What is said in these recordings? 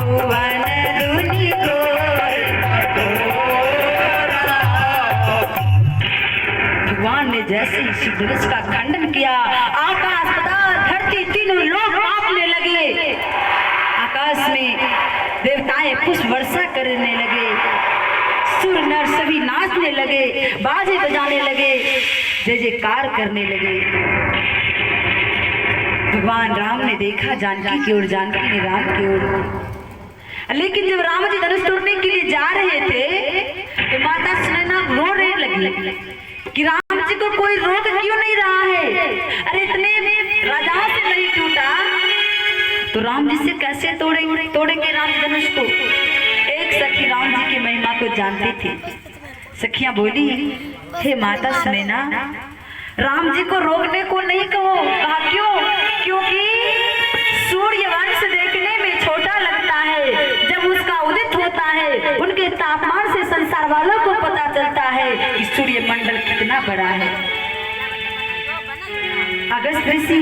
भुवन दुनि भगवान ने जैसे ही धनुष का खंडन किया, आकाश पाताल धरती तीनों लोग कांपने लगे। आकाश में देवताएं पुष्प वर्षा करने लगे, सुर नर सभी नाचने लगे, बाजे बजाने लगे, जय जयकार करने लगे। भगवान राम ने देखा जानकी की ओर, जानकी ने राम की ओर। लेकिन जब राम जी धनुष तोड़ने के लिए जा रहे थे तो माता सुनैना रोने लगी कि राम जी को कोई रोक क्यों नहीं रहा है। अरे इतने राजाओं से नहीं टूटा तो राम जी से कैसे तोड़ेंगे राम जी धनुष को। एक सखी राम जी की महिमा को जानती थी। सखियां बोली, हे माता सुनैना, राम जी को रोकने को नहीं कहो। कहा क्यों? क्योंकि सूर्य वंश देखने में छोटा लगता है, जब उसका उदित होता है उनके तापमान से संसार वालों को पता चलता है कि सूर्य मंडल कितना बड़ा है। अगस्त ऋषि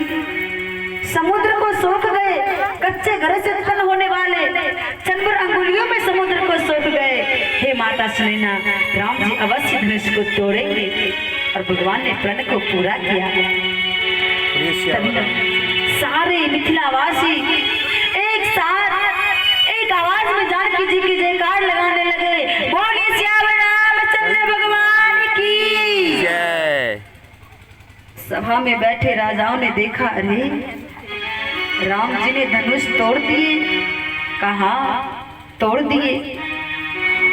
समुद्र को सोख गए, कच्चे घर से उत्पन्न होने वाले चंद्र अंगुलियों में समुद्र को सोख गए। हे माता सुनैना, राम जी अवश्य धनुष को तोड़ेंगे। और भगवान ने प्रण को पूरा किया। सारे मिथिलावासी एक साथ एक आवाज में जानकी जी की जयकार लगाने लगे, बोले श्याम रामचंद्र भगवान की जय। सभा में बैठे राजाओं ने देखा, अरे राम जी ने धनुष तोड़ दिए। कहा तोड़ दिए।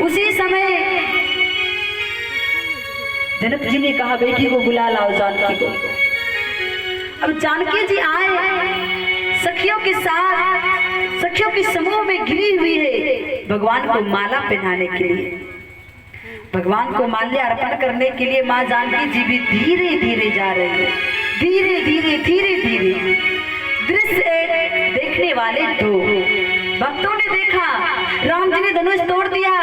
उसी समय जनक जी ने कहा, बेटी को बुला लाओ जानकी को। अब जानकी जी आए सखियों के साथ, सखियों के समूह में घिरी हुई है भगवान को माला पहनाने के लिए। भगवान को माल्या अर्पण करने के लिए माँ जानकी जी भी धीरे धीरे जा रही है। धीरे धीरे धीरे धीरे दृश्य देखने वाले दो भक्तों ने देखा, राम जी ने धनुष तोड़ दिया,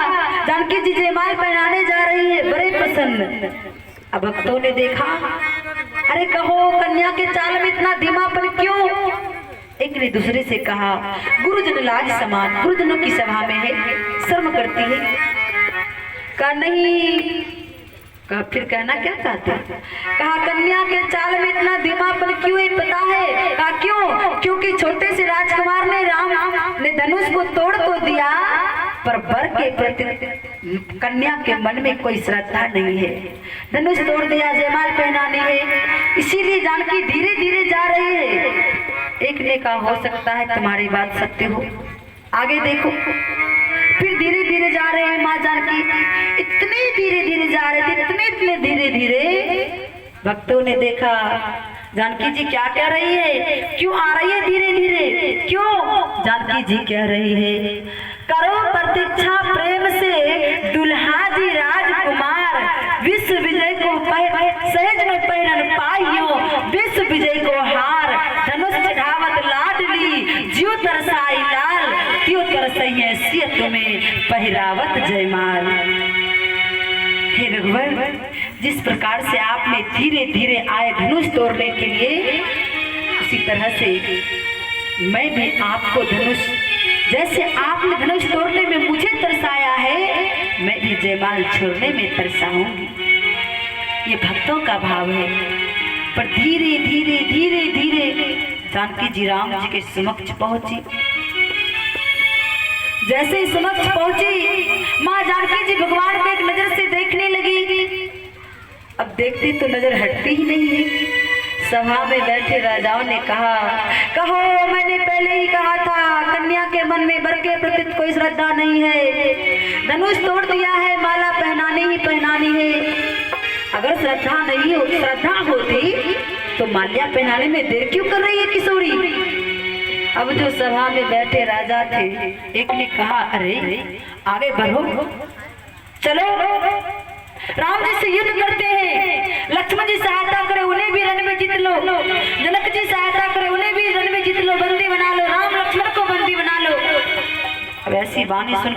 जानकी जी जयमाल पहनाने जा रही है, बड़े प्रसन्न। अब भक्तों ने देखा, अरे कहो कन्या के चाल में इतना धीमापन क्यों? एक ने दूसरे से कहा, गुरुजन लाज समान, गुरुजनों की सभा में है, शर्म करती है। कहा नहीं, कहा फिर कहना क्या चाहते? कहा कन्या के चाल में इतना धीमापन क्यों है पता है? कहा क्यों? क्योंकि छोटे से राजकुमार ने राम ने धनुष को तोड़ तो दिया, पर वर के प्रति कन्या के मन में कोई श्रद्धा नहीं है। धनुष तोड़ दिया, जयमाल पहनानी है, इसीलिए जानकी धीरे धीरे जा रही है। एक ने कहा हो सकता है तुम्हारी बात सत्य हो, आगे देखो। फिर धीरे धीरे जा रहे हैं माँ जानकी, इतने धीरे धीरे जा रहे थे, इतने धीरे धीरे भक्तों ने देखा जानकी जी क्या कह रही है, क्यों आ रही है धीरे धीरे, क्यों? जानकी जी कह रही है, करो प्रतीक्षा प्रेम से दुल्हा जी राजकुमार, विश्व विजय को सहज न पहरन पाइयो, विश्व विजय को हार, धनुष चढ़ावत लाडली, जियो तरसाई लाल, त्यो तरसैये सिय तुम्हें पहरावत जयमाल। हे रघुवर, जिस प्रकार से आपने धीरे धीरे आए धनुष तोड़ने के लिए, उसी तरह से मैं भी आपको धनुष, जैसे आपने धनुष तोड़ने में मुझे तरसाया है, मैं भी जयमाल छोड़ने में तरसाऊंगी। ये भक्तों का भाव है। पर धीरे धीरे धीरे धीरे जानकी जी राम जी के समक्ष पहुंची। जैसे ही समक्ष पहुंची, माँ जानकी जी भगवान को एक नजर से देखने लगी। अब देखती तो नजर हटती ही नहीं है। सभा में बैठे राजाओं ने कहा, कहो मैंने पहले ही कहा था कन्या के मन में वर के प्रति कोई श्रद्धा नहीं है, धनुष तोड़ दिया है, माला पहनानी ही पहनानी है। अगर श्रद्धा होती तो माल्या पहनाने में देर क्यों कर रही है किशोरी? अब जो सभा में बैठे राजा थे, एक ने कहा, अरे आगे बढ़ो, चलो राम जी से युद्ध करते हैं, लक्ष्मण जी सहायता करे उन्हें भी रण में जीत लो, जनक जी सहायता करे उन्हें भी रण में जीत लो, बंदी बना लो, राम लक्ष्मण को बंदी बना लो। अब ऐसी वाणी सुन